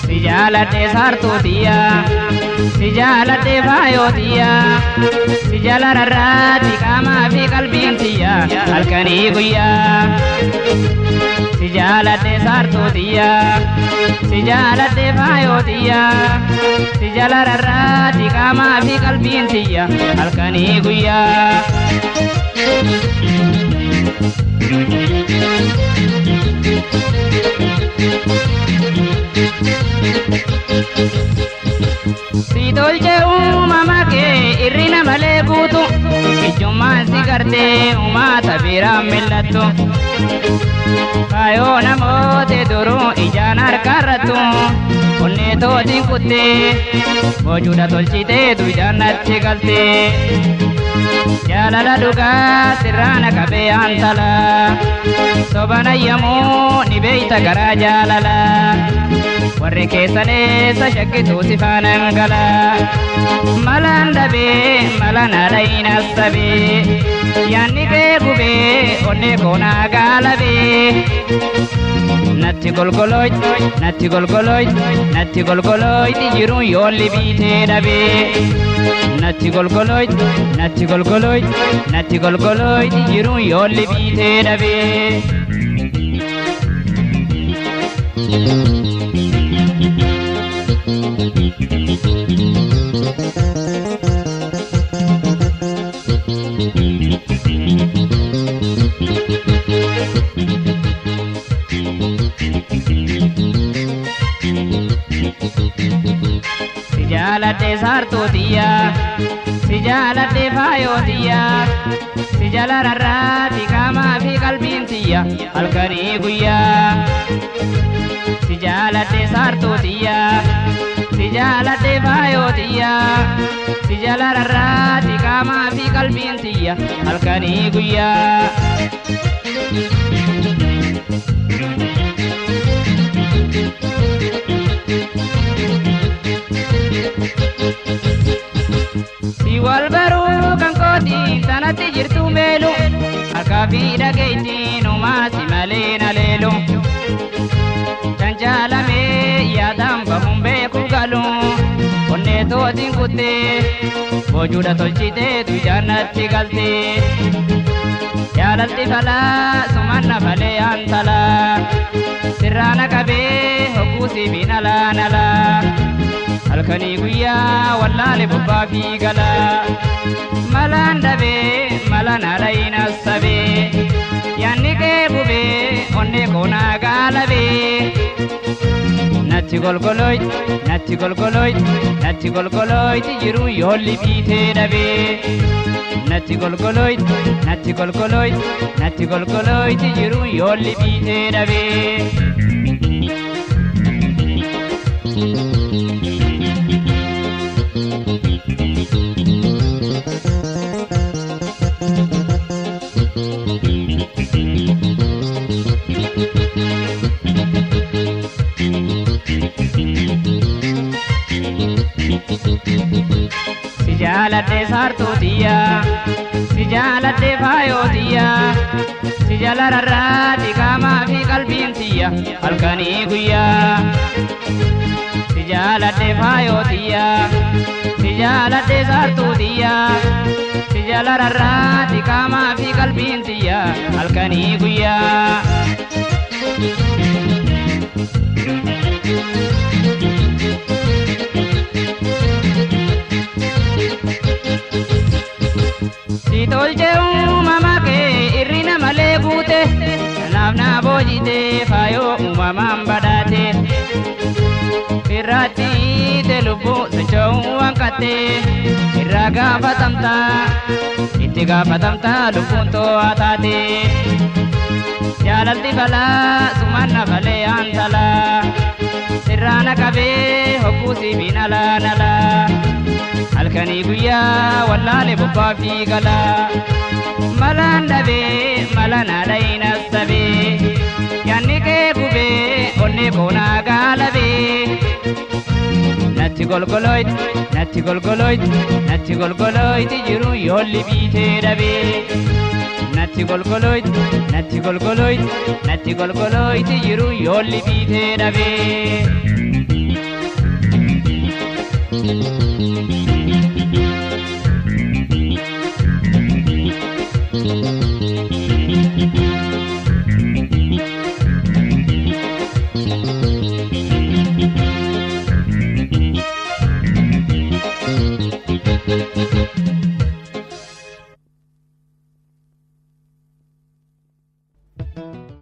Sijalate sartu dia, sijalate bayo dia, sijalara rati kama fi kalbin dia, alkani guya. Sijalate sartu dia, sijalate bayo dia, sijalara rati kama fi kalbin dia, alkani guya. Si dolce mama ke irina male butu ijuma sigarte umata bira millatu kayo namote duru ijanar karatu onne to dinkutte bojuda tolchite du jannat galte jalala duga sirrana kabe antala sobana yamu nibeita gara jalala warre kesane sa shakkitu sifanangala malandabe malanalaina sabe yanni ke gube onne kona galabe natti golgoloy natti golgoloy natti golgoloy tijiru yolli bite dabe natti golgoloy natti golgoloy natti golgoloy tijiru yolli bite dabe Sijalate sartu dia, sijalate bayo dia, sijalara rati kama fi kalbin dia, alkani guya. Sijalate sartu dia, sijalate bayo dia, sijalara rati kama fi kalbin dia, alkani guya. Siwal baru kan koti tanati jirtu melu akafi dageiti numa simalena lelu chanjalame yadam bahumbe kugalu onne to dinkutte bojuda tolchite tu jannati galte yalalti fala sumanna fale antala sirrana kabe hokusi binala nala alkani guya wallale bubba fi gala malandabe malanalaina sabe yanni ke bube onne kona galabe natti golgoloy natti golgoloy natti golgoloy tijiru yolli bite dabe natti golgoloy natti golgoloy natti golgoloy tijiru yolli bite dabe Sijalate sartu dia, sijalate bayo dia, sijalara rati kama fi kalbin dia, alkani guya. Sijalate bayo dia, sijalate sartu dia, sijalara rati kama fi kalbin dia, alkani guya. Si tolche mama ke irina male bute navna bojite fayo mama badate firati te lubu sechau angkate iraga patamta itiga patamta lupunto atate jalalti bala sumanna bale antala sirrana kabe hokusi binala nala alkani guya wallale bubba fi gala malandabe malanalaina sabe koona gaalabe natti golgoloyti jiru yoolli biitee dhabe natti golgoloyti jiru yoolli biitee dhabe